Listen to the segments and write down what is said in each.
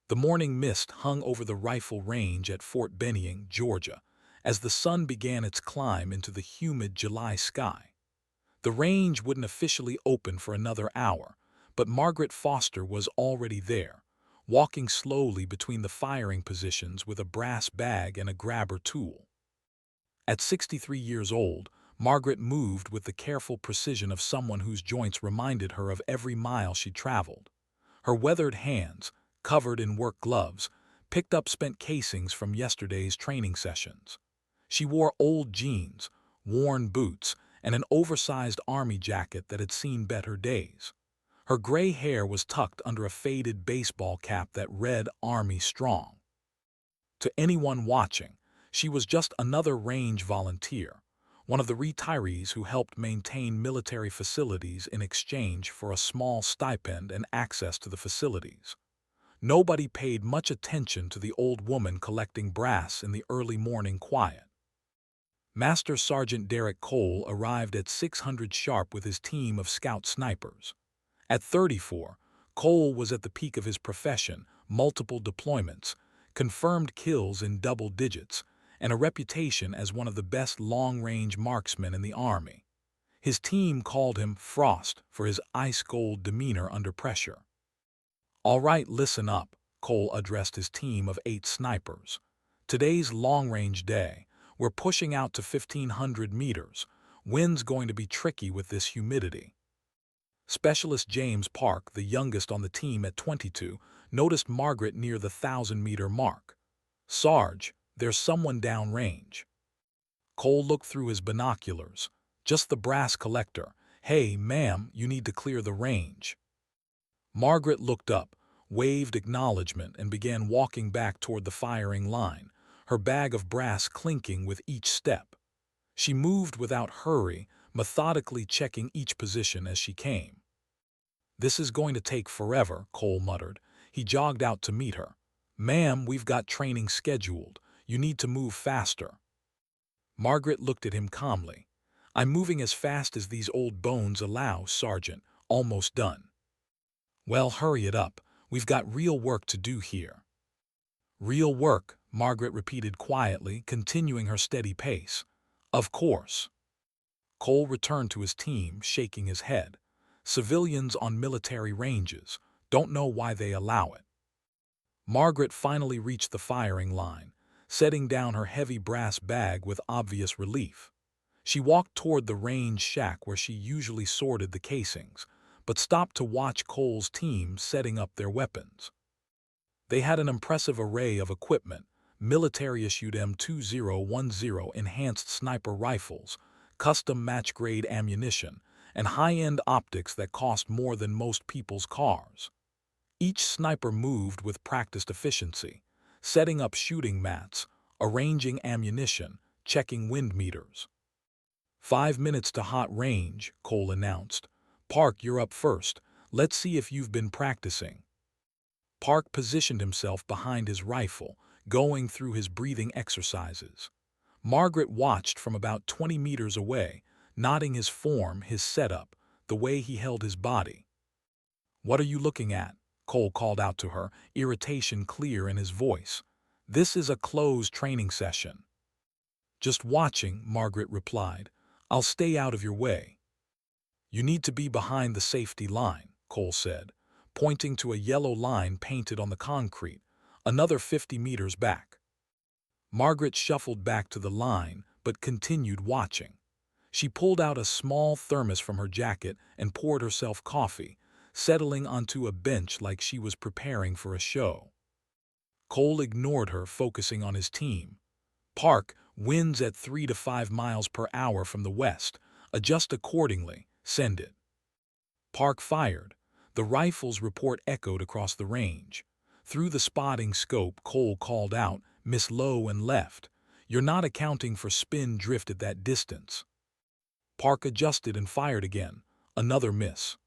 The morning mist hung over the rifle range at Fort Benning, Georgia, as the sun began its climb into the humid July sky. The range wouldn't officially open for another hour, but Margaret Foster was already there, walking slowly between the firing positions with a brass bag and a grabber tool. At 63 years old, Margaret moved with the careful precision of someone whose joints reminded her of every mile she traveled. Her weathered hands, covered in work gloves, picked up spent casings from yesterday's training sessions. She wore old jeans, worn boots, and an oversized army jacket that had seen better days. Her gray hair was tucked under a faded baseball cap that read Army Strong. To anyone watching, she was just another range volunteer, one of the retirees who helped maintain military facilities in exchange for a small stipend and access to the facilities. Nobody paid much attention to the old woman collecting brass in the early morning quiet. Master Sergeant Derek Cole arrived at 600 sharp with his team of scout snipers. At 34, Cole was at the peak of his profession, multiple deployments, confirmed kills in double digits, and a reputation as one of the best long-range marksmen in the Army. His team called him Frost for his ice-cold demeanor under pressure. "All right, listen up," Cole addressed his team of 8 snipers. "Today's long-range day. We're pushing out to 1,500 meters. Wind's going to be tricky with this humidity." Specialist James Park, the youngest on the team at 22, noticed Margaret near the 1,000-meter mark. "Sarge, there's someone downrange." Cole looked through his binoculars. "Just the brass collector. Hey, ma'am, you need to clear the range." Margaret looked up, waved acknowledgement, and began walking back toward the firing line, her bag of brass clinking with each step. She moved without hurry, methodically checking each position as she came. "This is going to take forever," Cole muttered. He jogged out to meet her. "Ma'am, we've got training scheduled. You need to move faster." Margaret looked at him calmly. "I'm moving as fast as these old bones allow, Sergeant. Almost done." "Well, hurry it up. We've got real work to do here." "Real work," Margaret repeated quietly, continuing her steady pace. "Of course." Cole returned to his team, shaking his head. "Civilians on military ranges. Don't know why they allow it." Margaret finally reached the firing line, setting down her heavy brass bag with obvious relief. She walked toward the range shack where she usually sorted the casings, but stopped to watch Cole's team setting up their weapons. They had an impressive array of equipment: military-issued M2010 enhanced sniper rifles, custom match-grade ammunition, and high-end optics that cost more than most people's cars. Each sniper moved with practiced efficiency, setting up shooting mats, arranging ammunition, checking wind meters. "5 minutes to hot range," Cole announced. "Park, you're up first. Let's see if you've been practicing." Park positioned himself behind his rifle, going through his breathing exercises. Margaret watched from about 20 meters away, nodding his form, his setup, the way he held his body. "What are you looking at?" Cole called out to her, irritation clear in his voice. "This is a closed training session." "Just watching," Margaret replied. "I'll stay out of your way." "You need to be behind the safety line," Cole said, pointing to a yellow line painted on the concrete, another 50 meters back. Margaret shuffled back to the line, but continued watching. She pulled out a small thermos from her jacket and poured herself coffee, settling onto a bench like she was preparing for a show. Cole ignored her, focusing on his team. "Park, winds at 3 to 5 miles per hour from the west. Adjust accordingly. Send it." Park fired. The rifle's report echoed across the range. Through the spotting scope, Cole called out, "Miss low and left. You're not accounting for spin drift at that distance." Park adjusted and fired again. Another miss.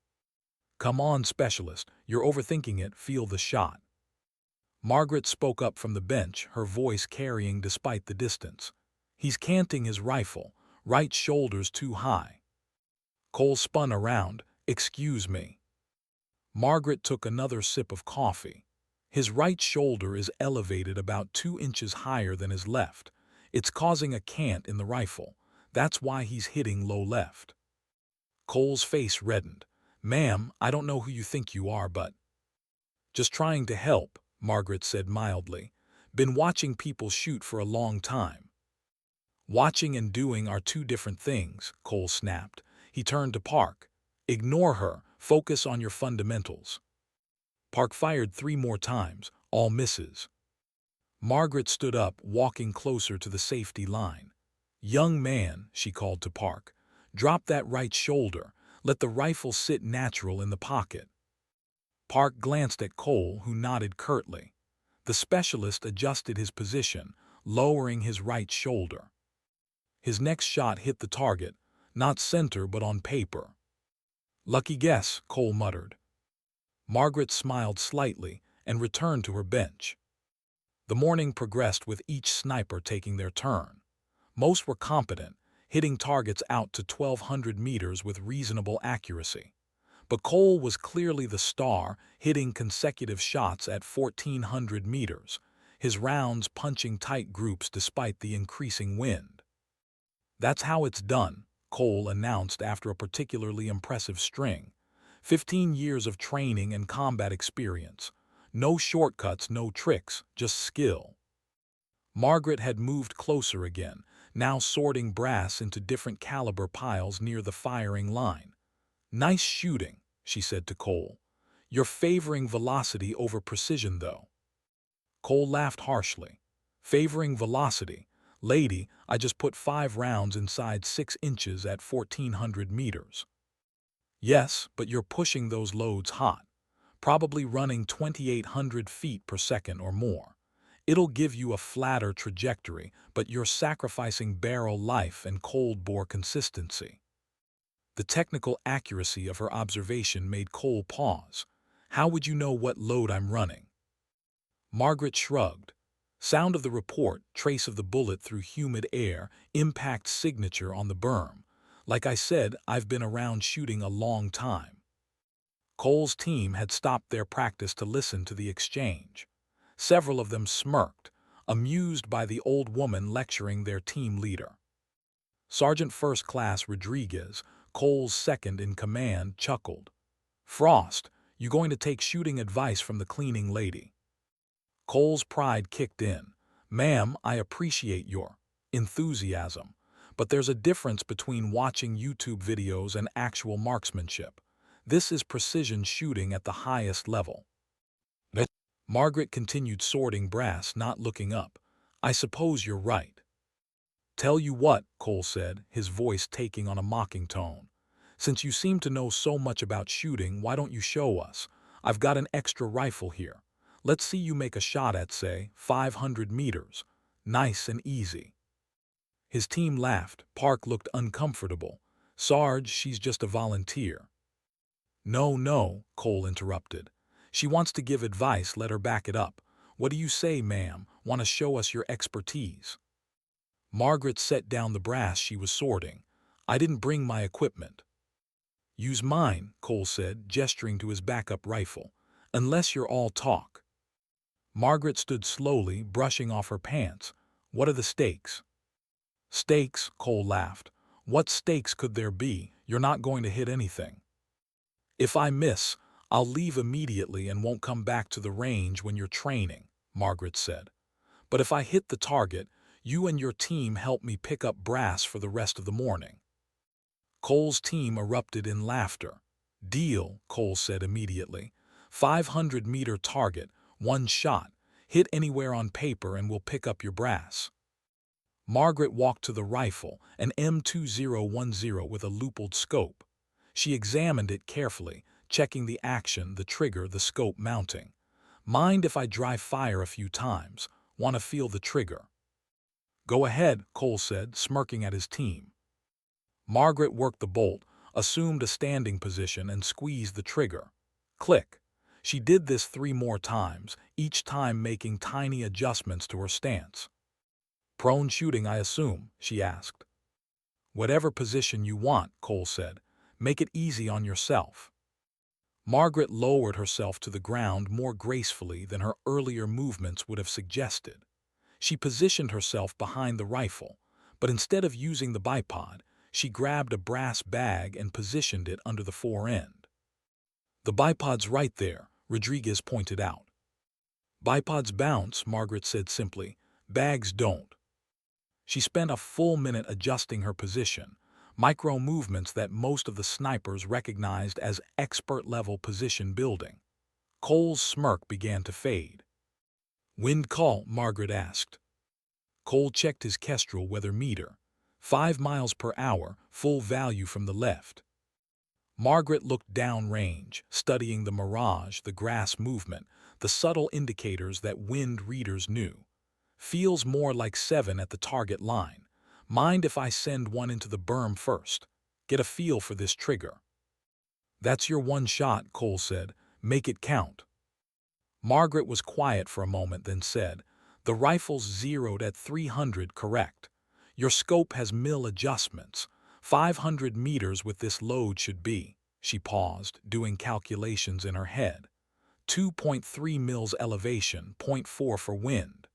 "Come on, specialist. You're overthinking it. Feel the shot." Margaret spoke up from the bench, her voice carrying despite the distance. "He's canting his rifle. Right shoulder's too high." Cole spun around. "Excuse me." Margaret took another sip of coffee. His right shoulder is elevated about 2 inches higher than his left. It's causing a cant in the rifle. That's why he's hitting low left. Cole's face reddened. Ma'am, I don't know who you think you are, but... Just trying to help, Margaret said mildly. Been watching people shoot for a long time. Watching and doing are two different things, Cole snapped. He turned to Park. Ignore her. Focus on your fundamentals. Park fired 3 more times, all misses. Margaret stood up, walking closer to the safety line. Young man, she called to Park, drop that right shoulder. Let the rifle sit natural in the pocket. Park glanced at Cole, who nodded curtly. The specialist adjusted his position, lowering his right shoulder. His next shot hit the target, not center but on paper. Lucky guess, Cole muttered. Margaret smiled slightly and returned to her bench. The morning progressed with each sniper taking their turn. Most were competent, hitting targets out to 1,200 meters with reasonable accuracy. But Cole was clearly the star, hitting consecutive shots at 1,400 meters, his rounds punching tight groups despite the increasing wind. That's how it's done, Cole announced after a particularly impressive string. 15 years of training and combat experience. No shortcuts, no tricks, just skill. Margaret had moved closer again, now sorting brass into different caliber piles near the firing line. Nice shooting, she said to Cole. You're favoring velocity over precision, though. Cole laughed harshly. Favoring velocity? Lady, I just put 5 rounds inside 6 inches at 1,400 meters. Yes, but you're pushing those loads hot, probably running 2,800 feet per second or more. It'll give you a flatter trajectory, but you're sacrificing barrel life and cold bore consistency. The technical accuracy of her observation made Cole pause. How would you know what load I'm running? Margaret shrugged. Sound of the report, trace of the bullet through humid air, impact signature on the berm. Like I said, I've been around shooting a long time. Cole's team had stopped their practice to listen to the exchange. Several of them smirked, amused by the old woman lecturing their team leader. Sergeant First Class Rodriguez, Cole's second-in-command, chuckled. Frost, you going to take shooting advice from the cleaning lady? Cole's pride kicked in. Ma'am, I appreciate your enthusiasm, but there's a difference between watching YouTube videos and actual marksmanship. This is precision shooting at the highest level. Margaret continued sorting brass, not looking up. I suppose you're right. Tell you what, Cole said, his voice taking on a mocking tone. Since you seem to know so much about shooting, why don't you show us? I've got an extra rifle here. Let's see you make a shot at, say, 500 meters. Nice and easy. His team laughed. Park looked uncomfortable. Sarge, she's just a volunteer. No, Cole interrupted. She wants to give advice, let her back it up. What do you say, ma'am? Want to show us your expertise? Margaret set down the brass she was sorting. I didn't bring my equipment. Use mine, Cole said, gesturing to his backup rifle. Unless you're all talk. Margaret stood slowly, brushing off her pants. What are the stakes? Stakes, Cole laughed. What stakes could there be? You're not going to hit anything. If I miss, I'll leave immediately and won't come back to the range when you're training, Margaret said. But if I hit the target, you and your team help me pick up brass for the rest of the morning. Cole's team erupted in laughter. Deal, Cole said immediately. 500-meter target, 1 shot. Hit anywhere on paper and we'll pick up your brass. Margaret walked to the rifle, an M2010 with a loopled scope. She examined it carefully, checking the action, the trigger, the scope mounting. Mind if I dry fire a few times? Want to feel the trigger? Go ahead, Cole said, smirking at his team. Margaret worked the bolt, assumed a standing position, and squeezed the trigger. Click. She did this 3 more times, each time making tiny adjustments to her stance. Prone shooting, I assume, she asked. Whatever position you want, Cole said. Make it easy on yourself. Margaret lowered herself to the ground more gracefully than her earlier movements would have suggested. She positioned herself behind the rifle, but instead of using the bipod, she grabbed a brass bag and positioned it under the fore end. "The bipod's right there," Rodriguez pointed out. "Bipods bounce," Margaret said simply. "Bags don't." She spent a full minute adjusting her position, micro-movements that most of the snipers recognized as expert-level position building. Cole's smirk began to fade. "Wind call?" Margaret asked. Cole checked his Kestrel weather meter. 5 miles per hour, full value from the left. Margaret looked downrange, studying the mirage, the grass movement, the subtle indicators that wind readers knew. "Feels more like 7 at the target line. Mind if I send one into the berm first? Get a feel for this trigger." "That's your one shot," Cole said. "Make it count." Margaret was quiet for a moment, then said, "The rifle's zeroed at 300, correct? Your scope has mil adjustments. 500 meters with this load should be." She paused, doing calculations in her head. 2.3 mils elevation, 0.4 for wind.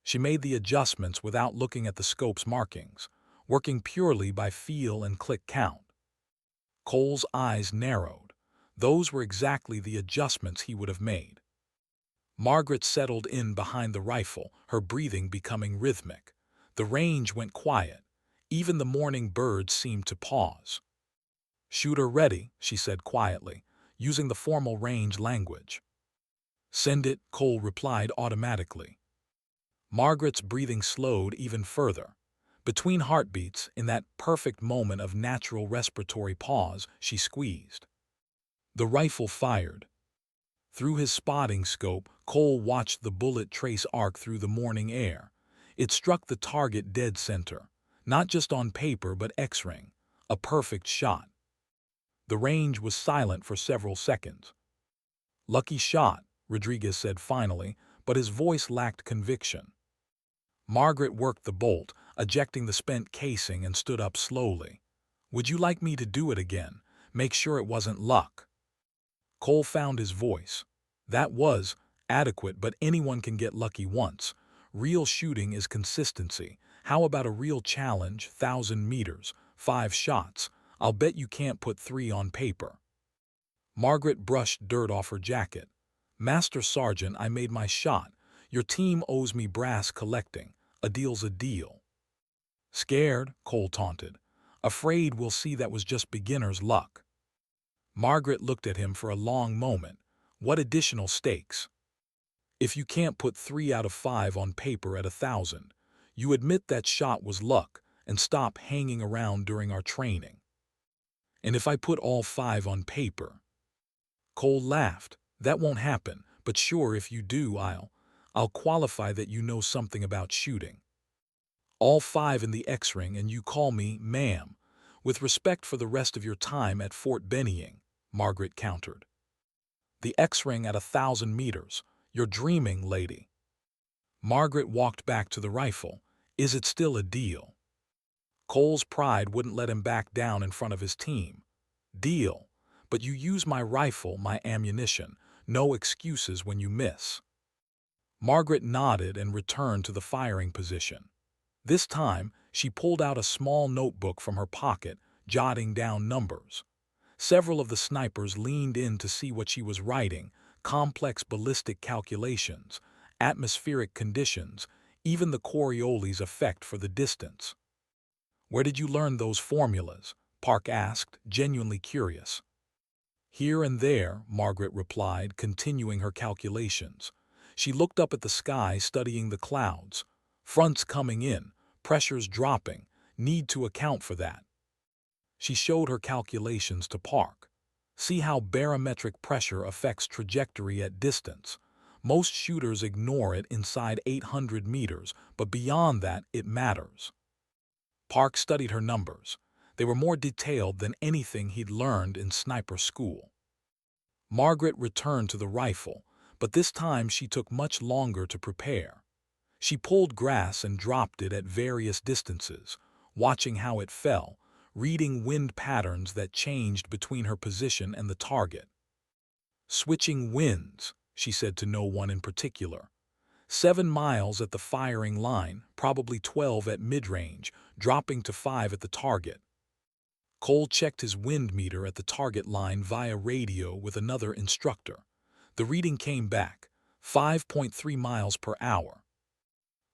She made the adjustments without looking at the scope's markings, working purely by feel and click count. Cole's eyes narrowed. Those were exactly the adjustments he would have made. Margaret settled in behind the rifle, her breathing becoming rhythmic. The range went quiet. Even the morning birds seemed to pause. "Shooter ready," she said quietly, using the formal range language. "Send it," Cole replied automatically. Margaret's breathing slowed even further. Between heartbeats, in that perfect moment of natural respiratory pause, she squeezed. The rifle fired. Through his spotting scope, Cole watched the bullet trace arc through the morning air. It struck the target dead center, not just on paper but X-ring, a perfect shot. The range was silent for several seconds. "Lucky shot," Rodriguez said finally, but his voice lacked conviction. Margaret worked the bolt, ejecting the spent casing, and stood up slowly. "Would you like me to do it again? Make sure it wasn't luck." Cole found his voice. "That was adequate, but anyone can get lucky once. Real shooting is consistency. How about a real challenge, 1,000 meters, 5 shots? I'll bet you can't put 3 on paper." Margaret brushed dirt off her jacket. "Master Sergeant, I made my shot. Your team owes me brass collecting. A deal's a deal." "Scared?" Cole taunted. "Afraid we'll see that was just beginner's luck." Margaret looked at him for a long moment. What additional stakes? "If you can't put 3 out of 5 on paper at 1,000, you admit that shot was luck and stop hanging around during our training." "And if I put all 5 on paper?" Cole laughed. "That won't happen, but sure, if you do, I'll qualify that you know something about shooting." "All 5 in the X-ring and you call me ma'am, with respect for the rest of your time at Fort Benning," Margaret countered. "The X-ring at 1,000 meters. You're dreaming, lady." Margaret walked back to the rifle. "Is it still a deal?" Cole's pride wouldn't let him back down in front of his team. "Deal. But you use my rifle, my ammunition. No excuses when you miss." Margaret nodded and returned to the firing position. This time, she pulled out a small notebook from her pocket, jotting down numbers. Several of the snipers leaned in to see what she was writing: complex ballistic calculations, atmospheric conditions, even the Coriolis effect for the distance. "Where did you learn those formulas?" Park asked, genuinely curious. "Here and there," Margaret replied, continuing her calculations. She looked up at the sky, studying the clouds. "Fronts coming in, pressures dropping, need to account for that." She showed her calculations to Park. "See how barometric pressure affects trajectory at distance. Most shooters ignore it inside 800 meters, but beyond that, it matters." Park studied her numbers. They were more detailed than anything he'd learned in sniper school. Margaret returned to the rifle, but this time she took much longer to prepare. She pulled grass and dropped it at various distances, watching how it fell, reading wind patterns that changed between her position and the target. Switching winds, she said to no one in particular. 7 miles at the firing line, probably 12 at mid-range, dropping to 5 at the target. Cole checked his wind meter at the target line via radio with another instructor. The reading came back, 5.3 miles per hour.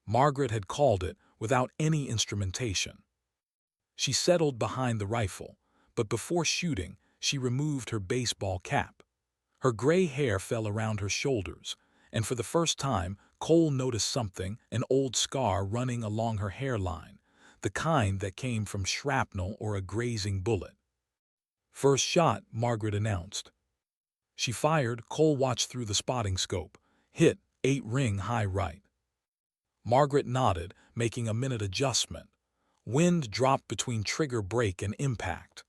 Margaret had called it without any instrumentation. She settled behind the rifle, but before shooting, she removed her baseball cap. Her gray hair fell around her shoulders, and for the first time, Cole noticed something, an old scar running along her hairline, the kind that came from shrapnel or a grazing bullet. "First shot," Margaret announced. She fired. Cole watched through the spotting scope. "Hit, 8 ring high right." Margaret nodded, making a minute adjustment. Wind dropped between trigger break and impact.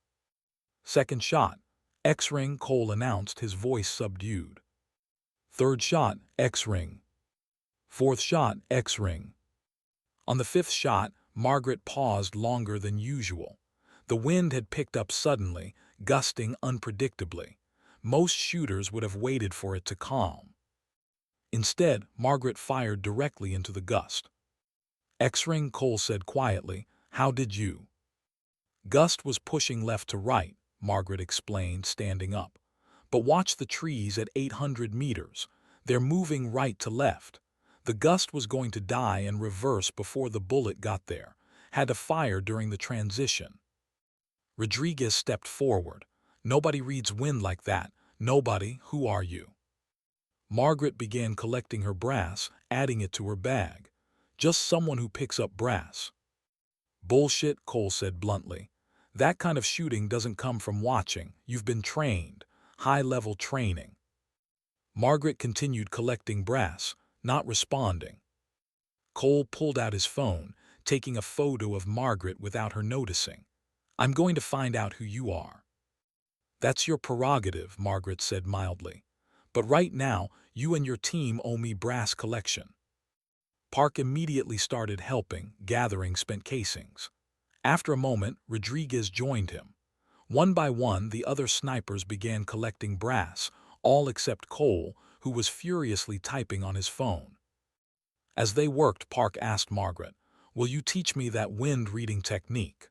"Second shot, X-ring," Cole announced, his voice subdued. "Third shot, X-ring. Fourth shot, X-ring." On the 5th shot, Margaret paused longer than usual. The wind had picked up suddenly, gusting unpredictably. Most shooters would have waited for it to calm. Instead, Margaret fired directly into the gust. "X-ring," Cole said quietly. "How did you?" "Gust was pushing left to right," Margaret explained, standing up. "But watch the trees at 800 meters. They're moving right to left. The gust was going to die and reverse before the bullet got there. Had to fire during the transition." Rodriguez stepped forward. "Nobody reads wind like that. Nobody. Who are you?" Margaret began collecting her brass, adding it to her bag. "Just someone who picks up brass." "Bullshit," Cole said bluntly. "That kind of shooting doesn't come from watching. You've been trained. High-level training." Margaret continued collecting brass, not responding. Cole pulled out his phone, taking a photo of Margaret without her noticing. "I'm going to find out who you are." "That's your prerogative," Margaret said mildly. "But right now, you and your team owe me brass collection." Park immediately started helping, gathering spent casings. After a moment, Rodriguez joined him. One by one, the other snipers began collecting brass, all except Cole, who was furiously typing on his phone. As they worked, Park asked Margaret, "Will you teach me that wind-reading technique?"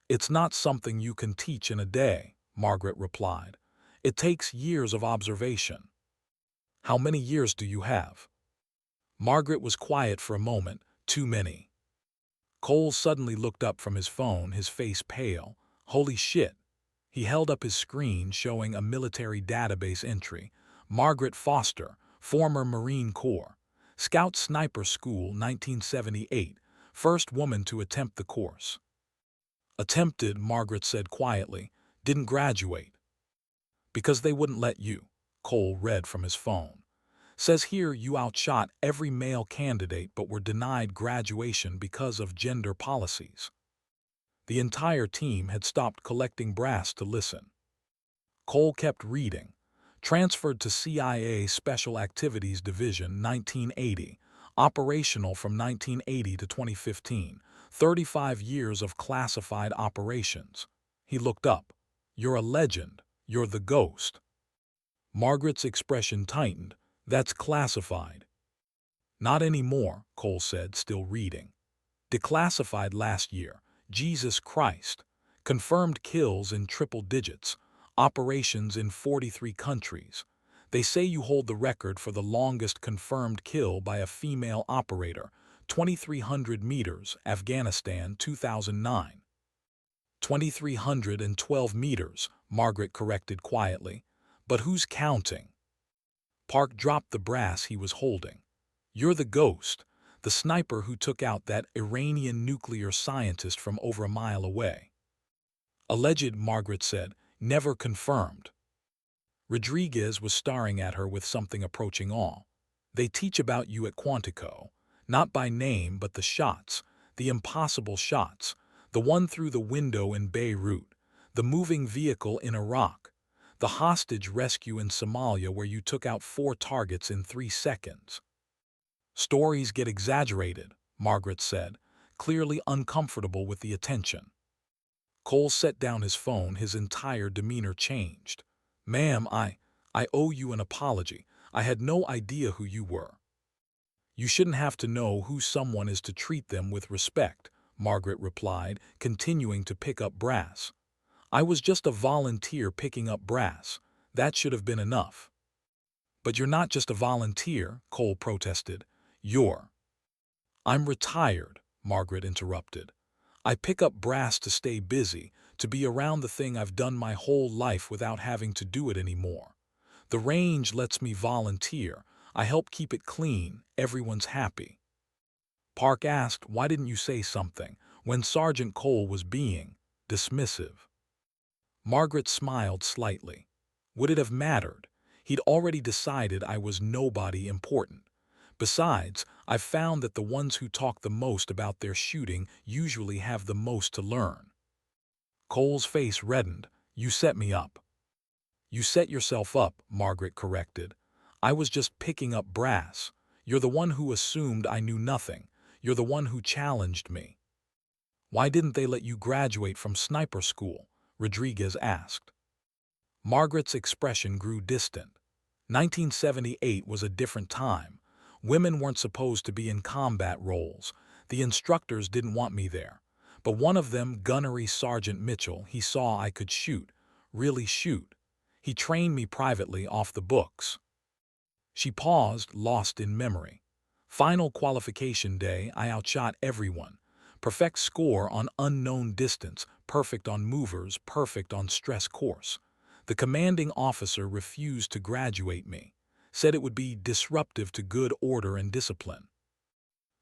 "It's not something you can teach in a day," Margaret replied. "It takes years of observation." "How many years do you have?" Margaret was quiet for a moment. "Too many." Cole suddenly looked up from his phone, his face pale. "Holy shit." He held up his screen showing a military database entry. "Margaret Foster, former Marine Corps. Scout Sniper School, 1978. First woman to attempt the course." "Attempted," Margaret said quietly. "Didn't graduate." "Because they wouldn't let you," Cole read from his phone. "Says here you outshot every male candidate but were denied graduation because of gender policies." The entire team had stopped collecting brass to listen. Cole kept reading. "Transferred to CIA Special Activities Division, 1980. Operational from 1980 to 2015. 35 years of classified operations." He looked up. "You're a legend. You're the ghost." Margaret's expression tightened. "That's classified." "Not anymore," Cole said, still reading. "Declassified last year. Jesus Christ. Confirmed kills in triple digits. Operations in 43 countries. They say you hold the record for the longest confirmed kill by a female operator. 2,300 meters, Afghanistan, 2009. 2,312 meters, Margaret corrected quietly. "But who's counting?" Park dropped the brass he was holding. "You're the ghost. The sniper who took out that Iranian nuclear scientist from over a mile away." "Alleged," Margaret said. "Never confirmed." Rodriguez was staring at her with something approaching awe. "They teach about you at Quantico. Not by name, but the shots. The impossible shots. The one through the window in Beirut. The moving vehicle in Iraq. The hostage rescue in Somalia where you took out 4 targets in 3 seconds." "Stories get exaggerated," Margaret said, clearly uncomfortable with the attention. Cole set down his phone, his entire demeanor changed. "Ma'am, I owe you an apology. I had no idea who you were. You shouldn't have to know who someone is to treat them with respect, Margaret replied, continuing to pick up brass. I was just a volunteer picking up brass. That should have been enough. But you're not just a volunteer, Cole protested. You're. I'm retired, Margaret interrupted. I pick up brass to stay busy, to be around the thing I've done my whole life without having to do it anymore. The range lets me volunteer. I help keep it clean. Everyone's happy. Park asked, why didn't you say something, when Sergeant Cole was being dismissive? Margaret smiled slightly. Would it have mattered? He'd already decided I was nobody important. Besides, I've found that the ones who talk the most about their shooting usually have the most to learn. Cole's face reddened. You set me up. You set yourself up, Margaret corrected. I was just picking up brass. You're the one who assumed I knew nothing. You're the one who challenged me. Why didn't they let you graduate from sniper school? Rodriguez asked. Margaret's expression grew distant. 1978 was a different time. Women weren't supposed to be in combat roles. The instructors didn't want me there. But one of them, Gunnery Sergeant Mitchell, he saw I could shoot, really shoot. He trained me privately off the books. She paused, lost in memory. Final qualification day, I outshot everyone. Perfect score on unknown distance, perfect on movers, perfect on stress course. The commanding officer refused to graduate me, said it would be disruptive to good order and discipline.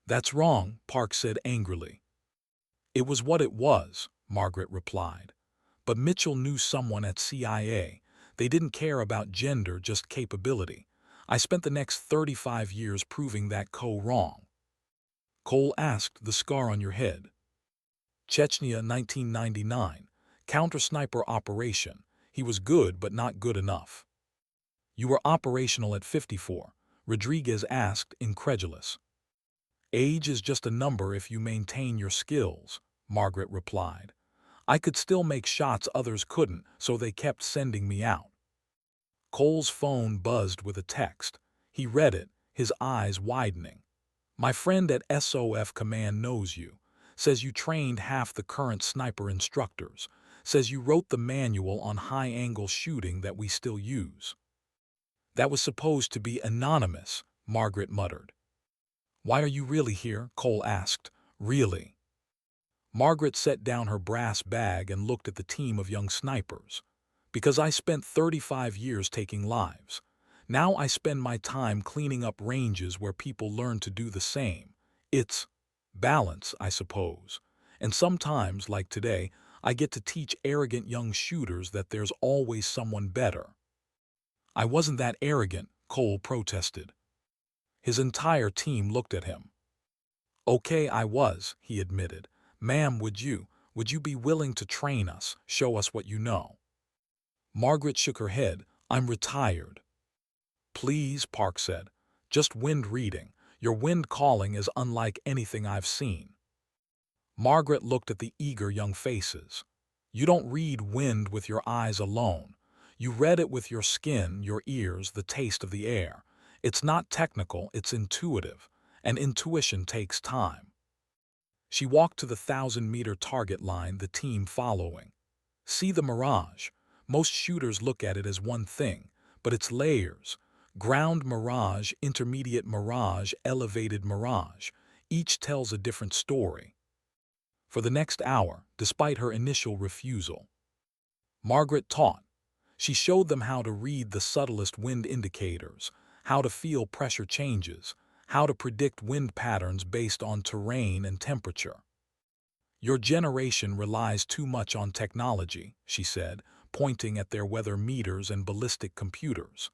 That's wrong, Park said angrily. It was what it was, Margaret replied. But Mitchell knew someone at CIA. They didn't care about gender, just capability. I spent the next 35 years proving that wrong. Cole asked, the scar on your head. Chechnya, 1999. Counter-sniper operation. He was good, but not good enough. You were operational at 54, Rodriguez asked, incredulous. Age is just a number if you maintain your skills, Margaret replied. I could still make shots others couldn't, so they kept sending me out. Cole's phone buzzed with a text. He read it, his eyes widening. My friend at SOF Command knows you. Says you trained half the current sniper instructors. Says you wrote the manual on high-angle shooting that we still use. That was supposed to be anonymous, Margaret muttered. Why are you really here? Cole asked. Really? Margaret set down her brass bag and looked at the team of young snipers. Because I spent 35 years taking lives. Now I spend my time cleaning up ranges where people learn to do the same. It's balance, I suppose. And sometimes, like today, I get to teach arrogant young shooters that there's always someone better. I wasn't that arrogant, Cole protested. His entire team looked at him. Okay, I was, he admitted. Ma'am, would you be willing to train us, show us what you know? Margaret shook her head. I'm retired. Please, Park said. Just wind reading. Your wind calling is unlike anything I've seen. Margaret looked at the eager young faces. You don't read wind with your eyes alone. You read it with your skin, your ears, the taste of the air. It's not technical, it's intuitive, and intuition takes time. She walked to the 1,000-meter target line, the team following. See the mirage. Most shooters look at it as one thing, but it's layers. Ground mirage, intermediate mirage, elevated mirage. Each tells a different story. For the next hour, despite her initial refusal, Margaret taught. She showed them how to read the subtlest wind indicators, how to feel pressure changes, how to predict wind patterns based on terrain and temperature. Your generation relies too much on technology, she said, pointing at their weather meters and ballistic computers.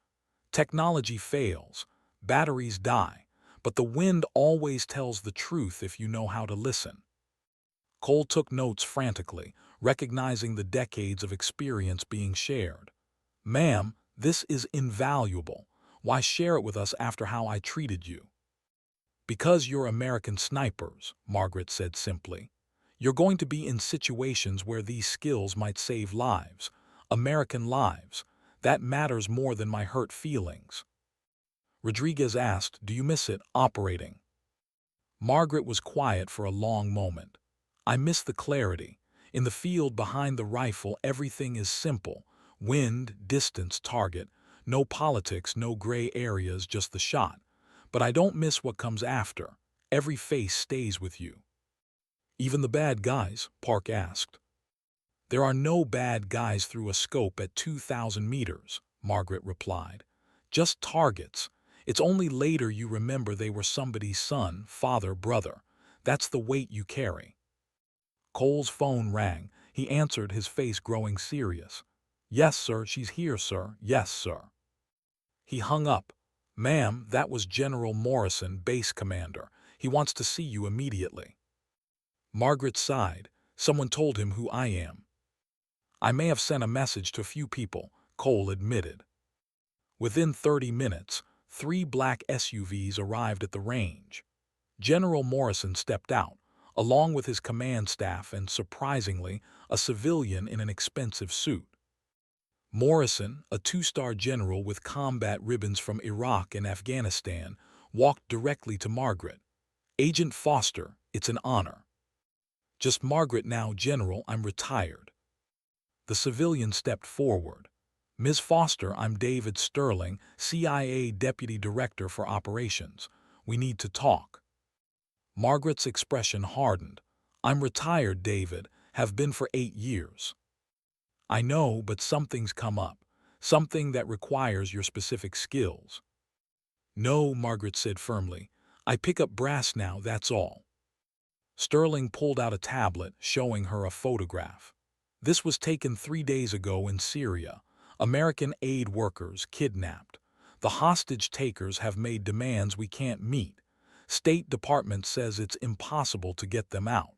Technology fails, batteries die, but the wind always tells the truth if you know how to listen. Cole took notes frantically, recognizing the decades of experience being shared. Ma'am, this is invaluable. Why share it with us after how I treated you? Because you're American snipers, Margaret said simply. You're going to be in situations where these skills might save lives. American lives. That matters more than my hurt feelings. Rodriguez asked, do you miss it, operating? Margaret was quiet for a long moment. I miss the clarity. In the field behind the rifle, everything is simple. Wind, distance, target. No politics, no gray areas, just the shot. But I don't miss what comes after. Every face stays with you. Even the bad guys, Park asked. There are no bad guys through a scope at 2,000 meters, Margaret replied. Just targets. It's only later you remember they were somebody's son, father, brother. That's the weight you carry. Cole's phone rang. He answered, his face growing serious. Yes, sir, she's here, sir. Yes, sir. He hung up. Ma'am, that was General Morrison, base commander. He wants to see you immediately. Margaret sighed. Someone told him who I am. I may have sent a message to a few people, Cole admitted. Within 30 minutes, 3 black SUVs arrived at the range. General Morrison stepped out, along with his command staff and, surprisingly, a civilian in an expensive suit. Morrison, a 2-star general with combat ribbons from Iraq and Afghanistan, walked directly to Margaret. Agent Foster, it's an honor. Just Margaret now, General, I'm retired. The civilian stepped forward. Ms. Foster, I'm David Sterling, CIA Deputy Director for Operations. We need to talk. Margaret's expression hardened. I'm retired, David, have been for 8 years. I know, but something's come up, something that requires your specific skills. No, Margaret said firmly. I pick up brass now, that's all. Sterling pulled out a tablet, showing her a photograph. This was taken 3 days ago in Syria. American aid workers kidnapped. The hostage takers have made demands we can't meet. State Department says it's impossible to get them out.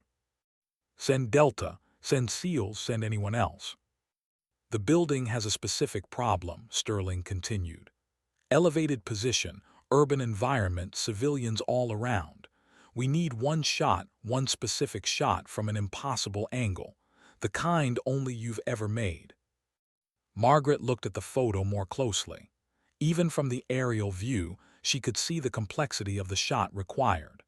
Send Delta, send SEALs, send anyone else. The building has a specific problem, Sterling continued. Elevated position, urban environment, civilians all around. We need one shot, one specific shot from an impossible angle, the kind only you've ever made. Margaret looked at the photo more closely. Even from the aerial view, she could see the complexity of the shot required.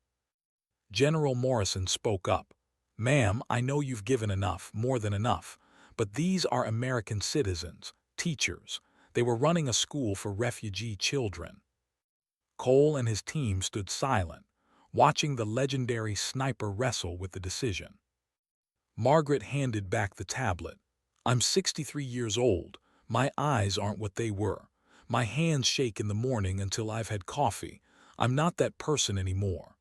General Morrison spoke up. Ma'am, I know you've given enough, more than enough, but these are American citizens, teachers. They were running a school for refugee children. Cole and his team stood silent, watching the legendary sniper wrestle with the decision. Margaret handed back the tablet. I'm 63 years old. My eyes aren't what they were. My hands shake in the morning until I've had coffee. I'm not that person anymore.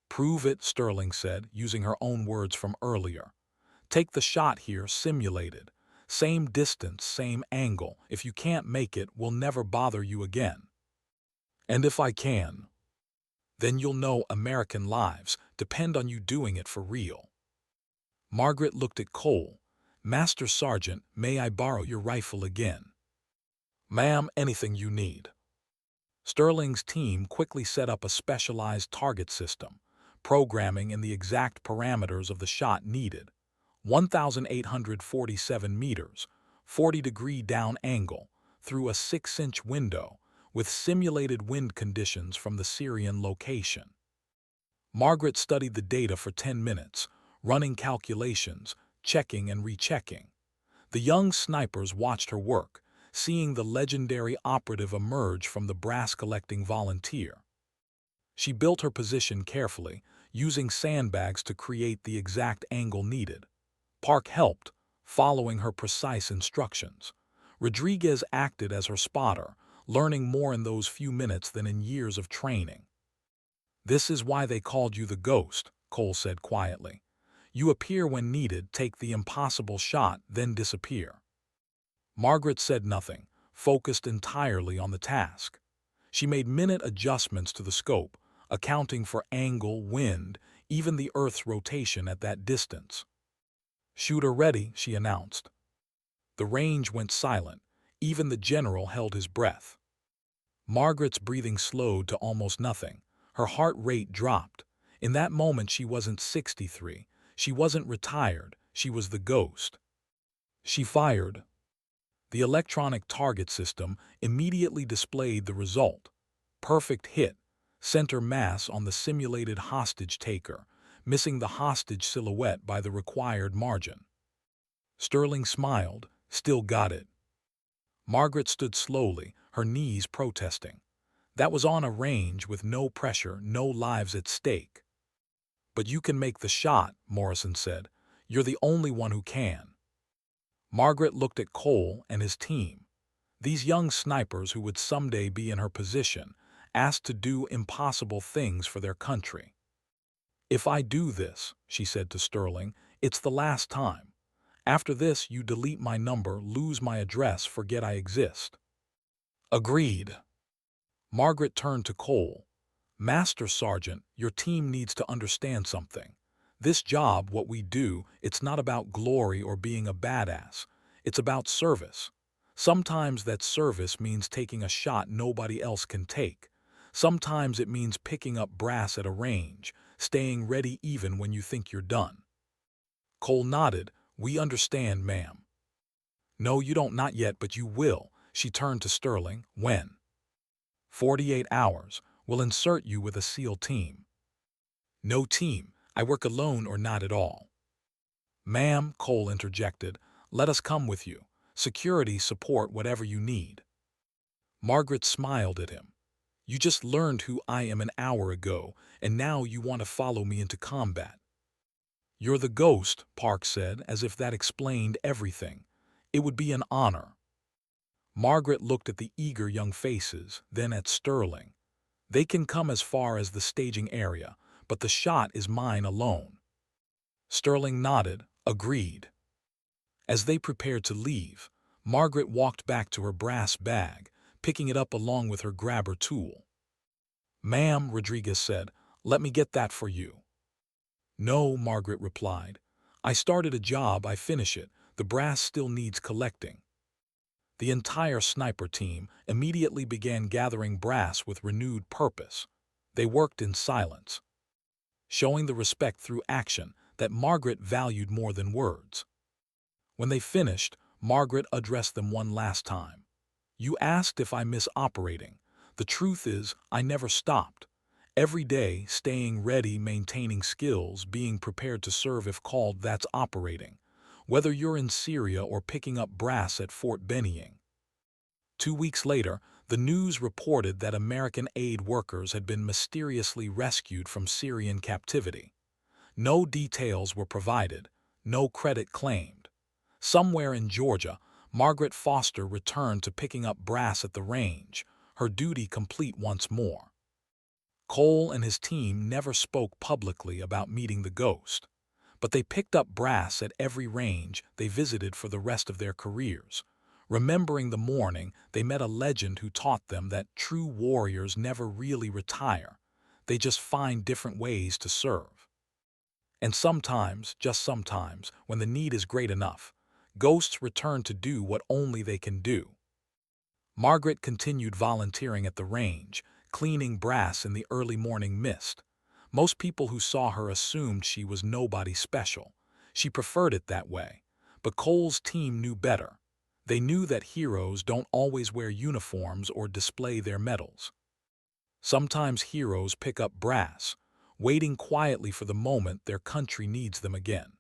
Prove it, Sterling said, using her own words from earlier. Take the shot here, simulated. Same distance, same angle. If you can't make it, we'll never bother you again. And if I can, then you'll know American lives depend on you doing it for real. Margaret looked at Cole. Master Sergeant, may I borrow your rifle again? Ma'am, anything you need. Sterling's team quickly set up a specialized target system, programming in the exact parameters of the shot needed. 1,847 meters, 40-degree down angle, through a 6-inch window, with simulated wind conditions from the Syrian location. Margaret studied the data for 10 minutes, running calculations, checking and rechecking. The young snipers watched her work, seeing the legendary operative emerge from the brass-collecting volunteer. She built her position carefully, using sandbags to create the exact angle needed. Park helped, following her precise instructions. Rodriguez acted as her spotter, learning more in those few minutes than in years of training. This is why they called you the Ghost, Cole said quietly. You appear when needed, take the impossible shot, then disappear. Margaret said nothing, focused entirely on the task. She made minute adjustments to the scope, accounting for angle, wind, even the Earth's rotation at that distance. Shooter ready, she announced. The range went silent. Even the general held his breath. Margaret's breathing slowed to almost nothing. Her heart rate dropped. In that moment she wasn't 63. She wasn't retired. She was the Ghost. She fired. The electronic target system immediately displayed the result. Perfect hit, center mass on the simulated hostage taker, missing the hostage silhouette by the required margin. Sterling smiled, still got it. Margaret stood slowly, her knees protesting. That was on a range with no pressure, no lives at stake. But you can make the shot, Morrison said. You're the only one who can. Margaret looked at Cole and his team. These young snipers who would someday be in her position, asked to do impossible things for their country. If I do this, she said to Sterling, it's the last time. After this, you delete my number, lose my address, forget I exist. Agreed. Margaret turned to Cole. Master Sergeant, your team needs to understand something. This job, what we do, it's not about glory or being a badass. It's about service. Sometimes that service means taking a shot nobody else can take. Sometimes it means picking up brass at a range, staying ready even when you think you're done. Cole nodded. We understand, ma'am. No, you don't, not yet, but you will. She turned to Sterling. When? 48 hours. We'll insert you with a SEAL team. No team. I work alone or not at all. Ma'am, Cole interjected, let us come with you. Security, support, whatever you need. Margaret smiled at him. You just learned who I am an hour ago, and now you want to follow me into combat. You're the ghost, Park said, as if that explained everything. It would be an honor. Margaret looked at the eager young faces, then at Sterling. They can come as far as the staging area, but the shot is mine alone. Sterling nodded, agreed. As they prepared to leave, Margaret walked back to her brass bag, picking it up along with her grabber tool. Ma'am, Rodriguez said, let me get that for you. No, Margaret replied. I started a job, I finish it. The brass still needs collecting. The entire sniper team immediately began gathering brass with renewed purpose. They worked in silence, showing the respect through action that Margaret valued more than words. When they finished, Margaret addressed them one last time. You asked if I miss operating. The truth is, I never stopped. Every day, staying ready, maintaining skills, being prepared to serve if called, that's operating. Whether you're in Syria or picking up brass at Fort Benning. 2 weeks later, the news reported that American aid workers had been mysteriously rescued from Syrian captivity. No details were provided, no credit claimed. Somewhere in Georgia, Margaret Foster returned to picking up brass at the range, her duty complete once more. Cole and his team never spoke publicly about meeting the ghost, but they picked up brass at every range they visited for the rest of their careers. Remembering the morning, they met a legend who taught them that true warriors never really retire. They just find different ways to serve. And sometimes, just sometimes, when the need is great enough, ghosts return to do what only they can do. Margaret continued volunteering at the range, cleaning brass in the early morning mist. Most people who saw her assumed she was nobody special. She preferred it that way. But Cole's team knew better. They knew that heroes don't always wear uniforms or display their medals. Sometimes heroes pick up brass, waiting quietly for the moment their country needs them again.